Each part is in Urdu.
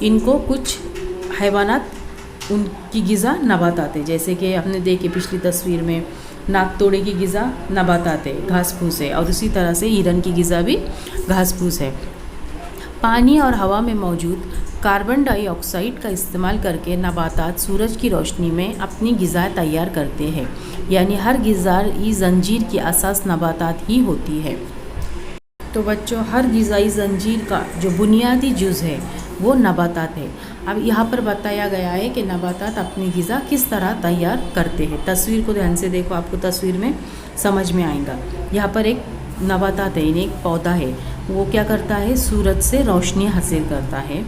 ان کو کچھ حیوانات ان کی غذا نباتات ہے، جیسے کہ ہم نے دیکھے پچھلی تصویر میں ناک توڑے کی غذا نباتات ہے، گھاس پھوس ہے، اور اسی طرح سے ہرن کی غذا بھی گھاس پھوس ہے۔ پانی اور ہوا میں موجود کاربن ڈائی آکسائڈ کا استعمال کر کے نباتات سورج کی روشنی میں اپنی غذا تیار کرتے ہیں، یعنی ہر غذائی زنجیر کی اساس نباتات ہی ہوتی ہے۔ تو بچوں، ہر غذائی زنجیر کا جو بنیادی جز ہے وہ نباتات ہے۔ اب یہاں پر بتایا گیا ہے کہ نباتات اپنی غذا کس طرح تیار کرتے ہیں۔ تصویر کو دھیان سے دیکھو، آپ کو تصویر میں سمجھ میں آئے گا۔ یہاں پر ایک نباتات ہے، یعنی ایک پودا ہے، وہ کیا کرتا ہے؟ سورج سے روشنی حاصل کرتا ہے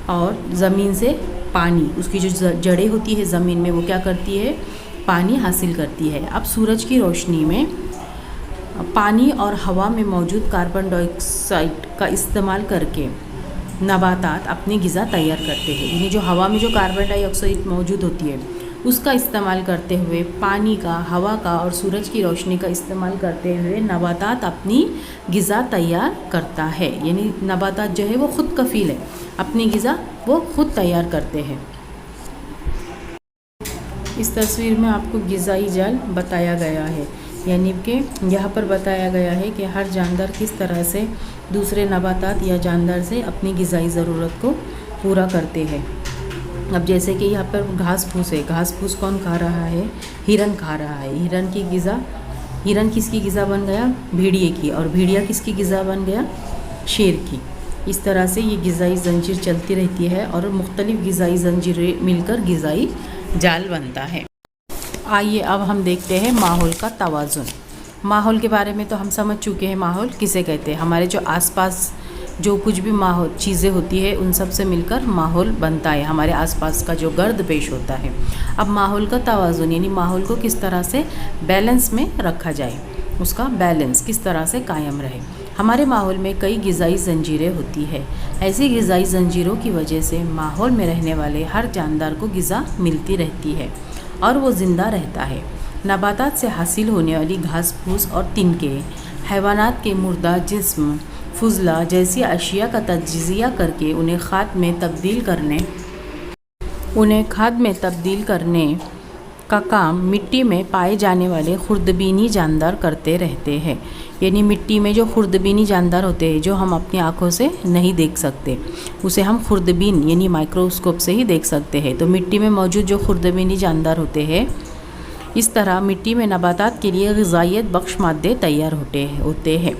اور زمین سے پانی، اس کی جو جڑیں ہوتی ہے زمین میں، وہ کیا کرتی ہے؟ پانی حاصل کرتی ہے۔ اب سورج کی روشنی میں پانی اور ہوا میں موجود کاربن ڈائی آکسائڈ کا استعمال کر کے نباتات اپنی غذا تیار کرتے ہیں، یعنی جو ہوا میں جو کاربن ڈائی آکسائڈ موجود ہوتی ہے اس کا استعمال کرتے ہوئے، پانی کا، ہوا کا اور سورج کی روشنی کا استعمال کرتے ہوئے نباتات اپنی غذا تیار کرتا ہے، یعنی نباتات جو ہے وہ خود کفیل ہے، اپنی غذا وہ خود تیار کرتے ہیں۔ اس تصویر میں آپ کو غذائی جال بتایا گیا ہے، یعنی کہ یہاں پر بتایا گیا ہے کہ ہر جاندار کس طرح سے دوسرے نباتات یا جاندار سے اپنی غذائی ضرورت کو پورا کرتے ہیں۔ اب جیسے کہ یہاں پر گھاس پھوس ہے، گھاس پھوس کون کھا رہا ہے؟ ہرن کھا رہا ہے۔ ہرن کی غذا، ہرن کس کی غذا بن گیا؟ بھیڑیے کی، اور بھیڑیا کس کی غذا بن گیا؟ شیر کی۔ اس طرح سے یہ غذائی زنجیر چلتی رہتی ہے اور مختلف غذائی زنجیریں مل کر غذائی جال بنتا ہے۔ آئیے اب ہم دیکھتے ہیں ماحول کا توازن۔ ماحول کے بارے میں تو ہم سمجھ چکے ہیں، ماحول کسے کہتے ہیں؟ ہمارے جو آس پاس جو کچھ بھی ماحول چیزیں ہوتی ہے ان سب سے مل کر ماحول بنتا ہے، ہمارے آس پاس کا جو گرد پیش ہوتا ہے۔ اب ماحول کا توازن یعنی ماحول کو کس طرح سے بیلنس میں رکھا جائے، اس کا بیلنس کس طرح سے قائم رہے۔ ہمارے ماحول میں کئی غذائی زنجیریں ہوتی ہے، ایسی غذائی زنجیروں کی وجہ سے ماحول میں رہنے والے ہر جاندار کو غذا ملتی رہتی ہے اور وہ زندہ رہتا ہے۔ نباتات سے حاصل ہونے والی گھاس پھوس اور تنکے، حیوانات کے مردہ جسم، فضلہ جیسی اشیاء کا تجزیہ کر کے انہیں کھاد میں تبدیل کرنے کا کام مٹی میں پائے جانے والے خوردبینی جاندار کرتے رہتے ہیں، یعنی مٹی میں جو خوردبینی جاندار ہوتے ہیں جو ہم اپنی آنکھوں سے نہیں دیکھ سکتے، اسے ہم خوردبین یعنی مائکروسکوپ سے ہی دیکھ سکتے ہیں۔ تو مٹی میں موجود جو خوردبینی جاندار ہوتے ہیں، اس طرح مٹی میں نباتات کے لیے غذائیت بخش مادے تیار ہوتے ہیں۔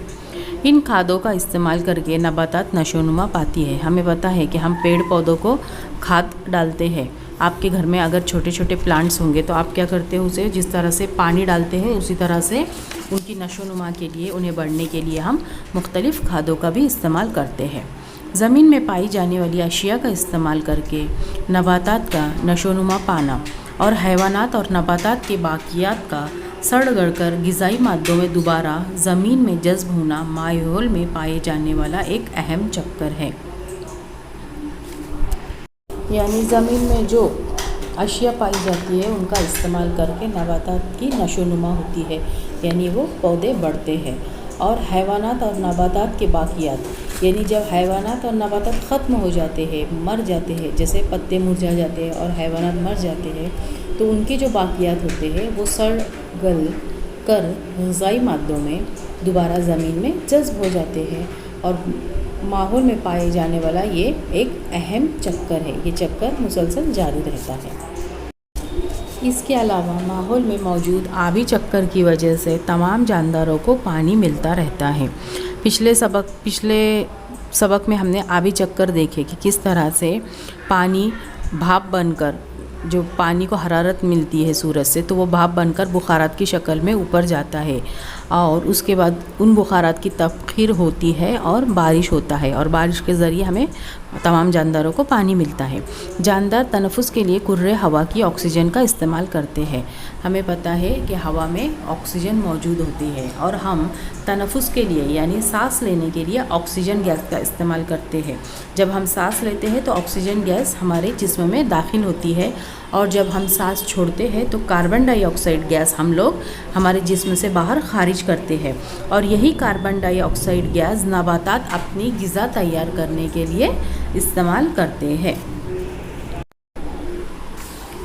ان کھادوں کا استعمال کر کے نباتات نشو و نما پاتی ہے۔ ہمیں پتہ ہے کہ ہم پیڑ پودوں کو کھاد ڈالتے ہیں۔ آپ کے گھر میں اگر چھوٹے چھوٹے پلانٹس ہوں گے تو آپ کیا کرتے ہیں؟ اسے جس طرح سے پانی ڈالتے ہیں اسی طرح سے ان کی نشو و نما کے لیے، انہیں بڑھنے کے لیے ہم مختلف کھادوں کا بھی استعمال کرتے ہیں۔ زمین میں پائی جانے والی اشیاء کا استعمال کر کے نباتات کا نشو و نما پانا اور حیوانات اور نباتات کے باقیات کا سڑ گڑ کر غذائی مادوں میں دوبارہ زمین میں جذب ہونا ماحول میں پائے جانے والا ایک اہم چکر ہے۔ یعنی زمین میں جو اشیاء پائی جاتی ہے ان کا استعمال کر کے نباتات کی نشو و نما ہوتی ہے، یعنی وہ پودے بڑھتے ہیں۔ اور حیوانات اور نباتات کے باقیات، یعنی جب حیوانات اور نباتات ختم ہو جاتے ہیں، مر جاتے ہیں، جیسے پتے مرجھا جاتے ہیں اور حیوانات مر جاتے ہیں، تو ان کے جو باقیات ہوتے ہیں وہ سڑ گل کر غذائی مادوں میں دوبارہ زمین میں جذب ہو جاتے ہیں، اور ماحول میں پائے جانے والا یہ ایک اہم چکر ہے۔ یہ چکر مسلسل جاری رہتا ہے۔ اس کے علاوہ ماحول میں موجود آبی چکر کی وجہ سے تمام جانداروں کو پانی ملتا رہتا ہے۔ پچھلے سبق میں ہم نے آبی چکر دیکھے کہ کس طرح سے پانی بھاپ بن کر، جو پانی کو حرارت ملتی ہے سورج سے تو وہ بھاپ بن کر بخارات کی شکل میں اوپر جاتا ہے، اور اس کے بعد ان بخارات کی تبخیر ہوتی ہے اور بارش ہوتا ہے، اور بارش کے ذریعے ہمیں تمام جانداروں کو پانی ملتا ہے۔ جاندار تنفس کے لیے کرۂ ہوا کی آکسیجن کا استعمال کرتے ہیں۔ ہمیں پتہ ہے کہ ہوا میں آکسیجن موجود ہوتی ہے اور ہم تنفس کے لیے یعنی سانس لینے کے لیے آکسیجن گیس کا استعمال کرتے ہیں۔ جب ہم سانس لیتے ہیں تو آکسیجن گیس ہمارے جسم میں داخل ہوتی ہے اور جب ہم سانس چھوڑتے ہیں تو کاربن ڈائی آکسائڈ گیس ہم لوگ ہمارے جسم سے باہر خارج کرتے ہیں، اور یہی کاربن ڈائی آکسائڈ گیس نباتات اپنی غذا تیار کرنے کے لیے استعمال کرتے ہیں۔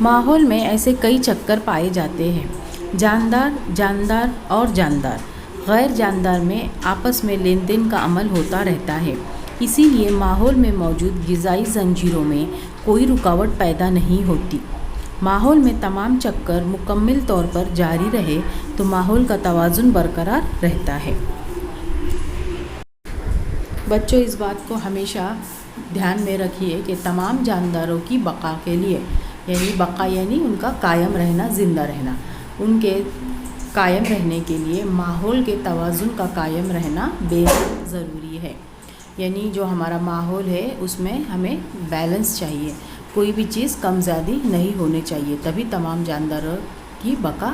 ماحول میں ایسے کئی چکر پائے جاتے ہیں، جاندار اور جاندار۔ غیر جاندار میں آپس میں لین دین کا عمل ہوتا رہتا ہے، اسی لیے ماحول میں موجود غذائی زنجیروں میں کوئی رکاوٹ پیدا نہیں ہوتی۔ ماحول میں تمام چکر مکمل طور پر جاری رہے تو ماحول کا توازن برقرار رہتا ہے۔ بچوں، اس بات کو ہمیشہ دھیان میں رکھیے کہ تمام جانداروں کی بقا کے لیے، یعنی بقا یعنی ان کا قائم رہنا، زندہ رہنا، ان کے قائم رہنے کے لیے ماحول کے توازن کا قائم رہنا بے حد ضروری ہے۔ یعنی جو ہمارا ماحول ہے اس میں ہمیں بیلنس چاہیے، کوئی بھی چیز کم زیادہ نہیں ہونی چاہیے، تبھی تمام جانداروں کی بقا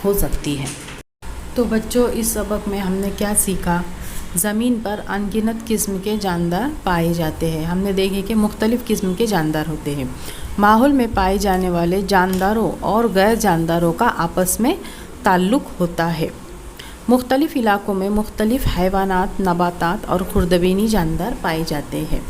ہو سکتی ہے۔ تو بچوں، اس سبق میں ہم نے کیا سیکھا؟ زمین پر ان گنت قسم کے جاندار پائے جاتے ہیں۔ ہم نے دیکھے کہ مختلف قسم کے جاندار ہوتے ہیں۔ ماحول میں پائے جانے والے جانداروں اور غیر جانداروں کا آپس میں تعلق ہوتا ہے۔ مختلف علاقوں میں مختلف حیوانات، نباتات اور خردبینی جاندار پائے جاتے ہیں۔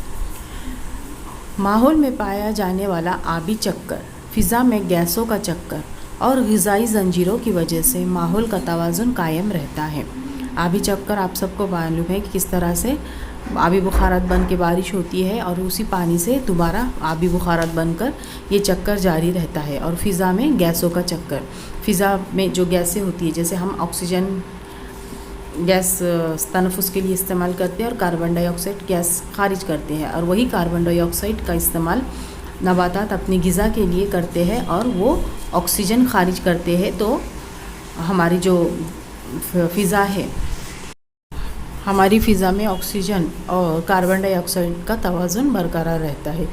ماحول میں پایا جانے والا آبی چکر، فضا میں گیسوں کا چکر اور غذائی زنجیروں کی وجہ سے ماحول کا توازن قائم رہتا ہے۔ آبی چکر آپ سب کو معلوم ہے کہ کس طرح سے آبی بخارات بن کے بارش ہوتی ہے اور اسی پانی سے دوبارہ آبی بخارات بن کر یہ چکر جاری رہتا ہے۔ اور فضا میں گیسوں کا چکر، فضا میں جو گیسیں ہوتی ہیں، جیسے ہم آکسیجن گیس تنفس کے لیے استعمال کرتے ہیں اور کاربن ڈائی آکسائڈ گیس خارج کرتے ہیں، اور وہی کاربن ڈائی آکسائڈ کا استعمال نباتات اپنی غذا کے لیے کرتے ہیں اور وہ آکسیجن خارج کرتے ہیں، تو ہماری جو فضا ہے، ہماری فضا میں آکسیجن اور کاربن ڈائی آکسائڈ کا توازن برقرار رہتا ہے۔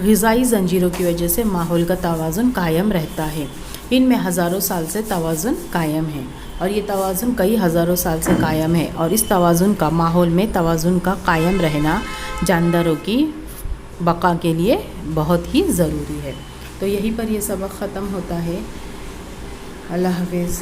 غذائی زنجیروں کی وجہ سے ماحول کا توازن قائم رہتا ہے۔ ان میں ہزاروں سال سے توازن قائم ہے، اور یہ توازن کئی ہزاروں سال سے قائم ہے، اور اس توازن کا، ماحول میں توازن کا قائم رہنا جانداروں کی بقا کے لیے بہت ہی ضروری ہے۔ تو یہیں پر یہ سبق ختم ہوتا ہے۔ اللہ حافظ۔